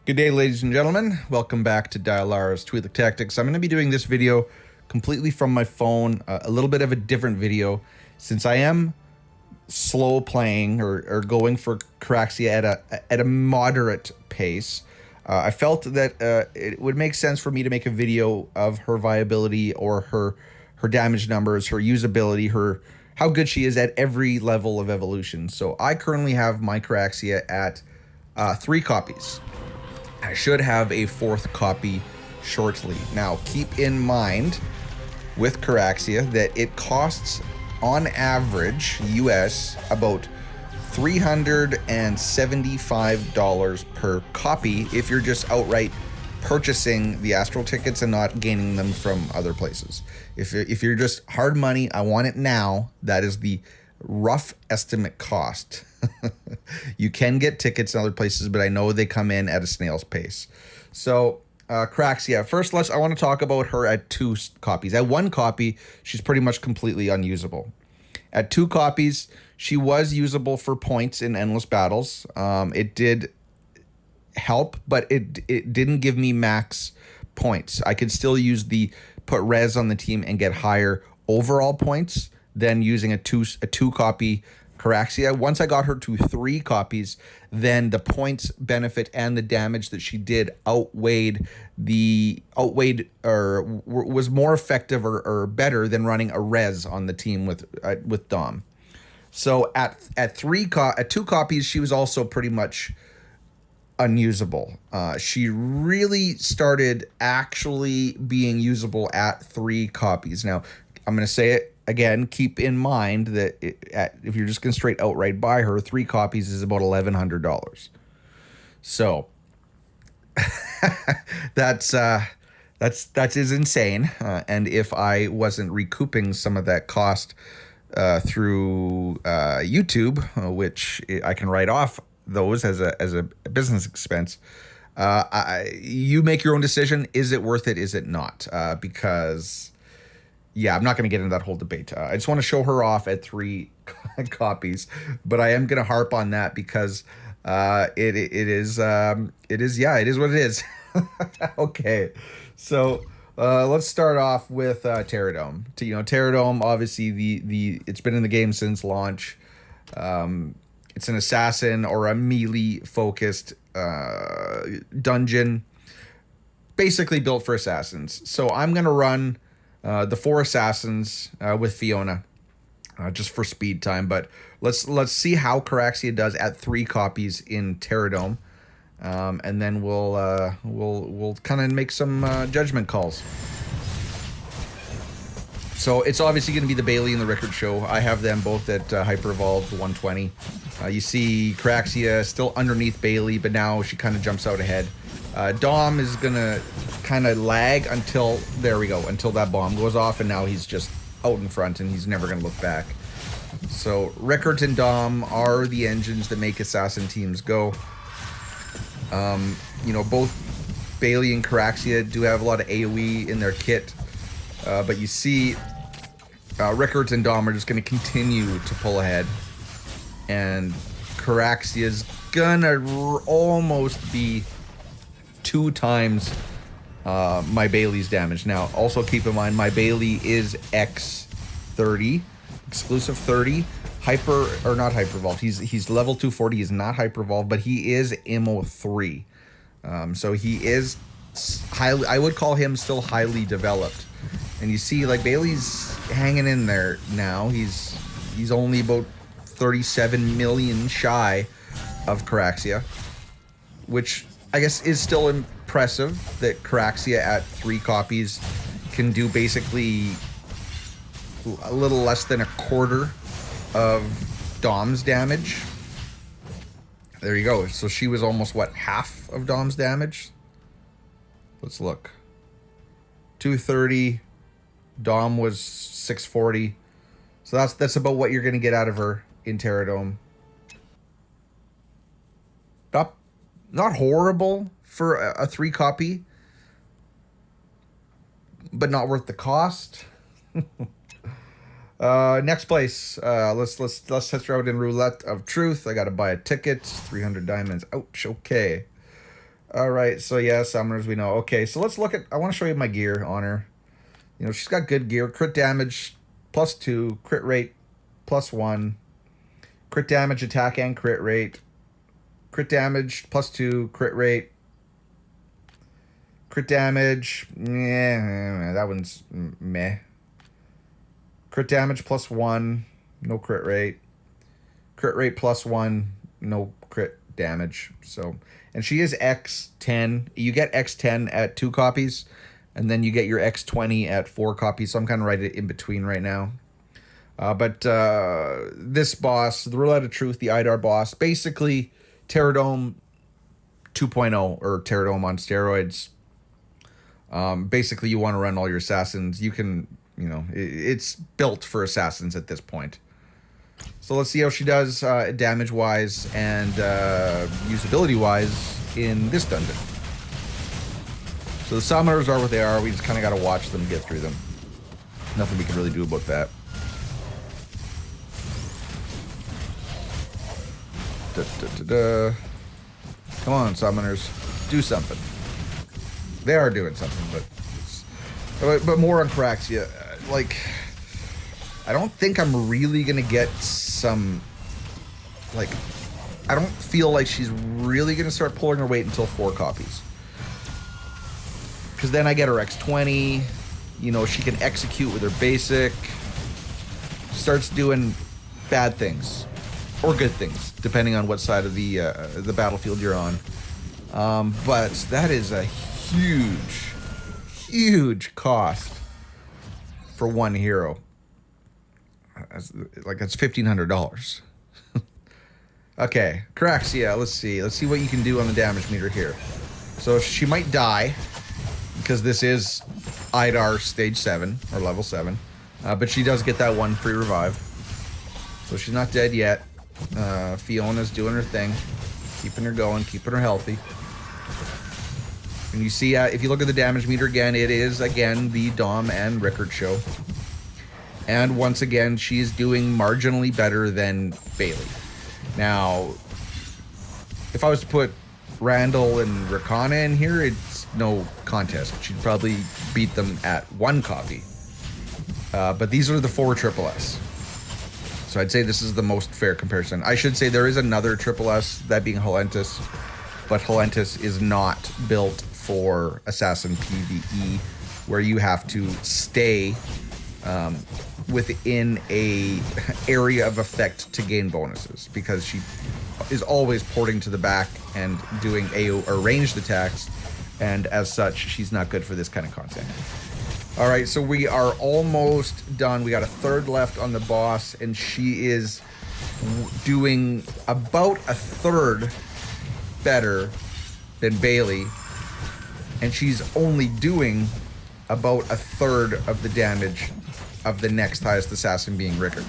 Good day, ladies and gentlemen. Welcome back to Dialar's Twi'lek Tactics. I'm going to be doing this video completely from my phone, a little bit of a different video, since I am slow playing or going for Koraxia at a moderate pace. I felt that it would make sense for me to make a video of her viability or her damage numbers, her usability, her how good she is at every level of evolution. So I currently have my Koraxia at 3 copies. I should have a 4th copy shortly. Now, keep in mind with Koraxia that it costs on average US about $375 per copy if you're just outright purchasing the Astral tickets and not gaining them from other places. If you're just hard money, I want it now, that is the rough estimate cost. You can get tickets in other places, but I know they come in at a snail's pace. So Koraxia, first I want to talk about her at 2 copies. At 1 copy, she's pretty much completely unusable. At 2 copies, she was usable for points in endless battles. It did help, but it didn't give me max points. I could still use the put res on the team and get higher overall points than using a two copy Koraxia. Once I got her to 3 copies, then the points benefit and the damage that she did outweighed or was more effective or better than running a res on the team with Dom. So at 2 copies, she was also pretty much unusable. She really started actually being usable at 3 copies. Now, I'm going to say it again, keep in mind that if you're just going to straight outright buy her, 3 copies is about $1,100. So that is insane. And if I wasn't recouping some of that cost through YouTube, which I can write off those as a business expense, you make your own decision. Is it worth it? Is it not? Because yeah, I'm not going to get into that whole debate. I just want to show her off at 3 copies, but I am going to harp on that because it is what it is. Okay, so let's start off with Teradome. Teradome, obviously the it's been in the game since launch. It's an assassin or a melee focused dungeon, basically built for assassins. So I'm going to run the 4 assassins with Fiona, just for speed time. But let's see how Koraxia does at 3 copies in Teradome, and then we'll kind of make some judgment calls. So it's obviously going to be the Bailey and the Rickard show. I have them both at Hyper Evolved 120. You see Koraxia still underneath Bailey, but now she kind of jumps out ahead. Dom is going to kind of lag until that bomb goes off, and now he's just out in front and he's never going to look back. So Rickard and Dom are the engines that make assassin teams go. Both Bailey and Koraxia do have a lot of AoE in their kit, but you see Rickard and Dom are just going to continue to pull ahead, and Koraxia's gonna almost be 2 times my Bailey's damage. Now, also keep in mind, my Bailey is X30, exclusive 30, not hyper evolved. He's level 240. He's not hyper evolved, but he is Immo 3. So he is highly, I would call him still highly developed. And you see, like, Bailey's hanging in there now. He's only about 37 million shy of Koraxia, which I guess is still impressive that Koraxia at 3 copies can do basically a little less than a quarter of Dom's damage. There you go. So she was almost, half of Dom's damage? Let's look. 230. Dom was 640. So that's about what you're going to get out of her in Teradome. Not horrible for a 3 copy, but not worth the cost. Next place, let's test her out in Roulette of Truth. I gotta buy a ticket, 300 diamonds. Ouch. Okay. All right, so yeah, summoners we know. Okay, so let's look at. I want to show you my gear on her. You know, she's got good gear. Crit damage +2, crit rate +1, crit damage, attack, and crit rate. Crit damage +2, crit rate. Crit damage, yeah, that one's meh. Crit damage +1, no crit rate. Crit rate +1, no crit damage. So, and she is X10. You get X10 at 2 copies, and then you get your X20 at 4 copies. So I'm kind of right in between right now. But this boss, the Roulette of Truth, the IDAR boss, basically Teradome 2.0 or Teradome on steroids. Basically, you want to run all your assassins. You can, you know, it's built for assassins at this point. So let's see how she does damage-wise and usability-wise in this dungeon. So the summoners are what they are. We just kind of got to watch them get through them. Nothing we can really do about that. Come on, summoners. Do something. They are doing something, but more on Koraxia. Like, I don't think I'm really gonna get some. Like, I don't feel like she's really gonna start pulling her weight until 4 copies. Because then I get her X20. You know, she can execute with her basic. Starts doing bad things or good things, depending on what side of the battlefield you're on. But that is a huge cost for one hero. That's $1,500. Okay, Koraxia, let's see what you can do on the damage meter here. So she might die because this is IDAR stage 7 or level 7, but she does get that 1 free revive, so she's not dead yet. Fiona's doing her thing, keeping her going, keeping her healthy. And you see, if you look at the damage meter again, it is, again, the Dom and Rickard show. And once again, she's doing marginally better than Bailey. Now, if I was to put Randall and Rakana in here, it's no contest. She'd probably beat them at 1 copy. But these are the 4 Triple S. So I'd say this is the most fair comparison. I should say there is another Triple S, that being Halentus. But Halentus is not built for Assassin PvE, where you have to stay within a area of effect to gain bonuses, because she is always porting to the back and doing AO or ranged attacks, and as such, she's not good for this kind of content. All right, so we are almost done. We got a third left on the boss, and she is doing about a third better than Bailey, and she's only doing about a third of the damage of the next highest assassin, being Rickard.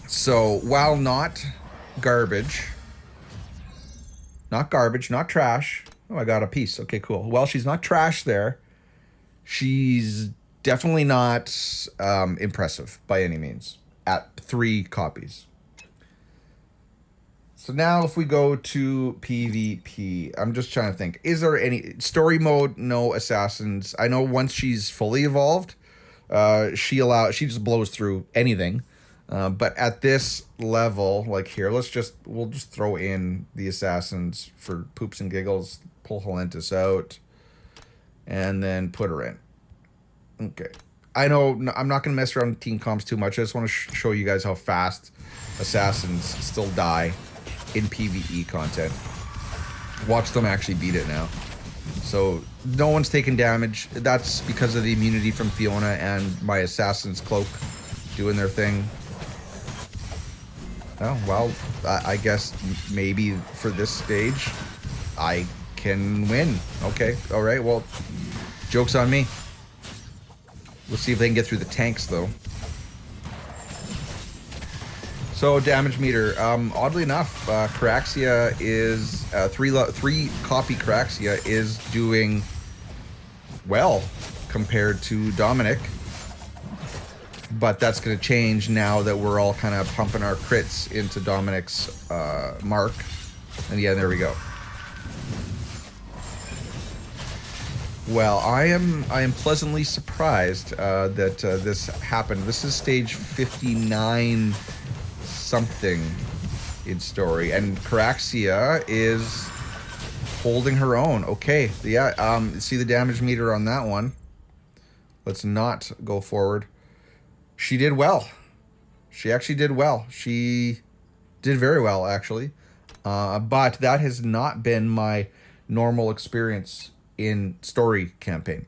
So while not garbage, not trash. Oh, I got a piece. Okay, cool. Well, she's not trash there. She's definitely not impressive by any means at 3 copies. So now if we go to PvP, I'm just trying to think. Is there any story mode? No assassins. I know once she's fully evolved, she just blows through anything. But at this level, like here, we'll just throw in the assassins for poops and giggles. Pull Halentus out, and then put her in. Okay. I know I'm not going to mess around with team comps too much. I just want to show you guys how fast assassins still die in PvE content. Watch them actually beat it now. So no one's taking damage. That's because of the immunity from Fiona and my assassin's cloak doing their thing. Oh, well, I guess maybe for this stage I can win. Okay, all right, well, joke's on me. We'll see if they can get through the tanks, though. So, damage meter. Oddly enough, Koraxia is... 3 copy Koraxia is doing well compared to Dominic. But that's going to change now that we're all kind of pumping our crits into Dominic's mark. And yeah, there we go. Well, I am pleasantly surprised that this happened. This is stage 59 something in story, and Koraxia is holding her own. Okay, yeah. See the damage meter on that one. Let's not go forward. She did well. She actually did well. She did very well, actually. But that has not been my normal experience in story campaign.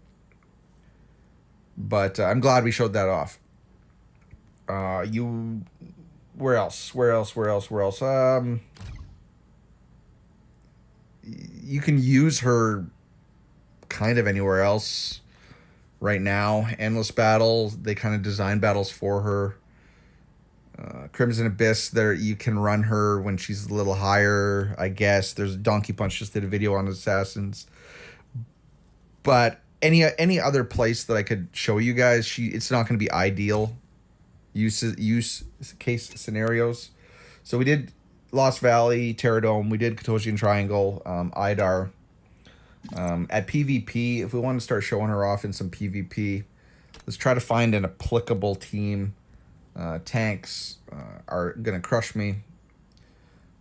But I'm glad we showed that off. Where else? You can use her kind of anywhere else right now. Endless battles, they kind of design battles for her. Crimson Abyss, there you can run her when she's a little higher, I guess. There's Donkey Punch just did a video on Assassins. But any other place that I could show you guys, it's not going to be ideal use case scenarios. So we did Lost Valley, Teradome, we did Katosian Triangle, Idar. At PvP, if we want to start showing her off in some PvP, let's try to find an applicable team. Tanks are gonna crush me.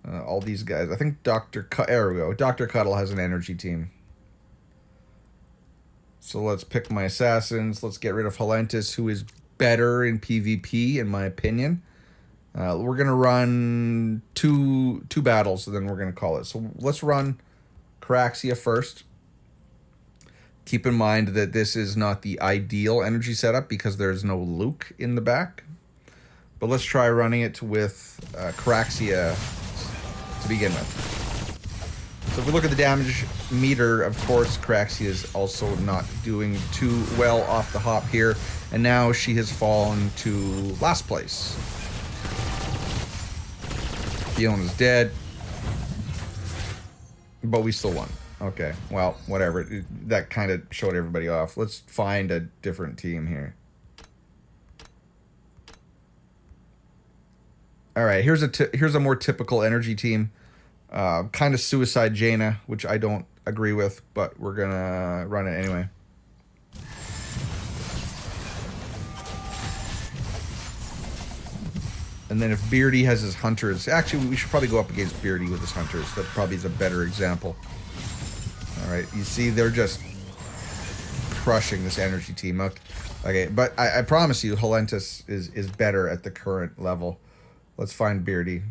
All these guys. I think there we go. Dr. Cuddle has an energy team. So let's pick my assassins. Let's get rid of Halentis, who is better in PvP, in my opinion. We're gonna run two battles, and then we're gonna call it. So let's run Koraxia first. Keep in mind that this is not the ideal energy setup because there's no Luke in the back. But let's try running it with Koraxia to begin with. So if we look at the damage meter, of course, Koraxia is also not doing too well off the hop here. And now she has fallen to last place. Fiona's dead. But we still won. Okay, well, whatever. That kind of showed everybody off. Let's find a different team here. All right, here's a more typical energy team. Kind of Suicide Jaina, which I don't agree with, but we're gonna run it anyway. And then if Beardy has his hunters, actually we should probably go up against Beardy with his hunters. That probably is a better example. All right, you see they're just crushing this energy team. Okay, but I promise you, Halentis is better at the current level. Let's find Beardy.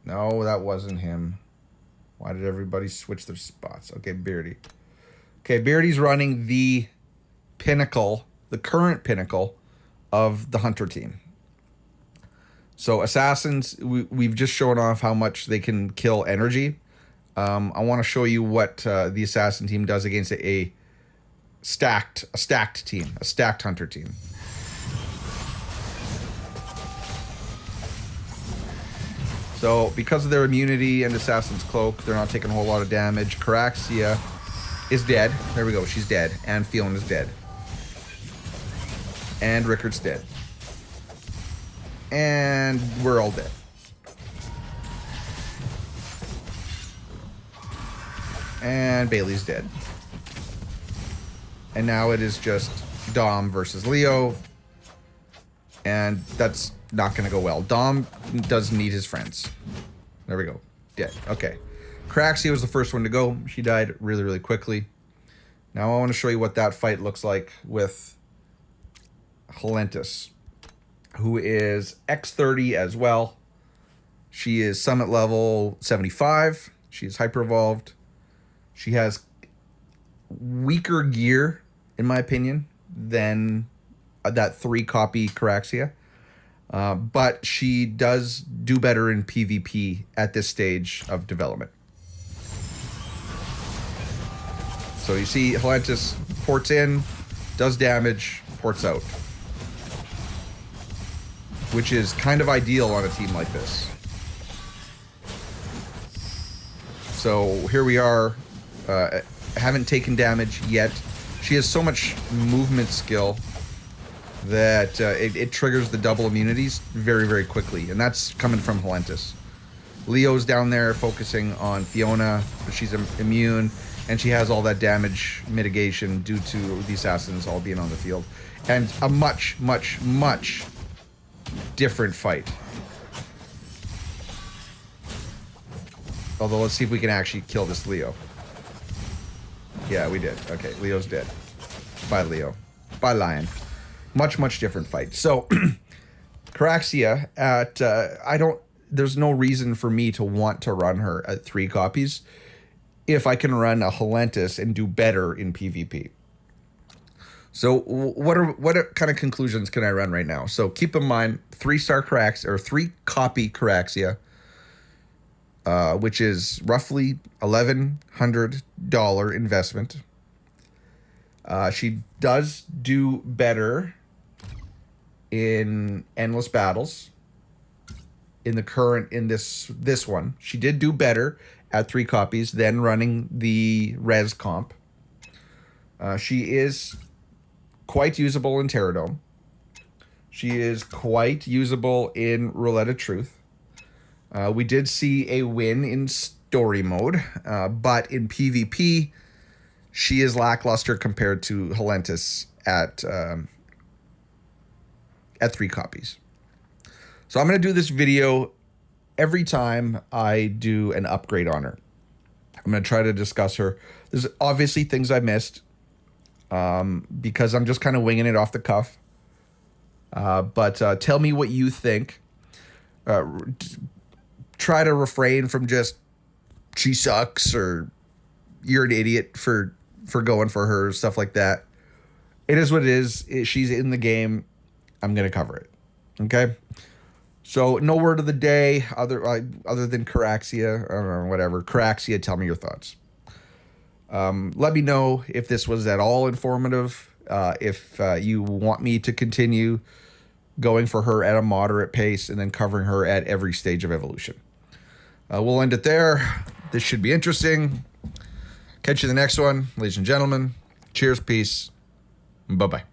No, that wasn't him. Why did everybody switch their spots? Okay, Beardy. Okay, Beardy's running the pinnacle, the current pinnacle of the hunter team. So assassins, we've just shown off how much they can kill energy. I want to show you what the assassin team does against a stacked team, a stacked hunter team. So because of their immunity and Assassin's Cloak, they're not taking a whole lot of damage. Koraxia is dead. There we go. She's dead. And Fiona's dead. And Rickard's dead. And we're all dead. And Bailey's dead. And now it is just Dom versus Leo. And that's not going to go well. Dom doesn't need his friends. There we go. Dead. Okay. Koraxia was the first one to go. She died really, really quickly. Now I want to show you what that fight looks like with Halentis, who is X30 as well. She is summit level 75. She is hyper evolved. She has weaker gear, in my opinion, than that 3-copy Koraxia. But she does do better in PvP at this stage of development. So you see Halentis ports in, does damage, ports out. Which is kind of ideal on a team like this. So here we are. Haven't taken damage yet. She has so much movement skill that it triggers the double immunities very, very quickly. And that's coming from Halentis. Leo's down there focusing on Fiona. She's immune. and she has all that damage mitigation due to the assassins all being on the field. And a much, much, much different fight. Although, let's see if we can actually kill this Leo. Yeah, we did. Okay, Leo's dead. Bye, Leo. Bye, Lion. Much, much different fight. So, Koraxia at, there's no reason for me to want to run her at 3 copies if I can run a Helentis and do better in PvP. So, what kind of conclusions can I run right now? So, keep in mind, 3-star Koraxia, or 3-copy Koraxia, which is roughly $1,100 investment. She does do better in endless battles. In this one, she did do better at 3 copies than running the res comp. She is quite usable in Teradome. She is quite usable in Roulette of Truth. We did see a win in story mode, but in PvP, she is lackluster compared to Helentis at 3 copies. So I'm going to do this video every time I do an upgrade on her. I'm going to try to discuss her. There's obviously things I missed because I'm just kind of winging it off the cuff. But tell me what you think. Try to refrain from just she sucks or you're an idiot for going for her, stuff like that. It is what it is. She's in the game. I'm going to cover it. Okay? So, no word of the day other than Koraxia or whatever. Koraxia, tell me your thoughts. Let me know if this was at all informative. If you want me to continue going for her at a moderate pace and then covering her at every stage of evolution. We'll end it there. This should be interesting. Catch you in the next one, ladies and gentlemen. Cheers, peace, bye-bye.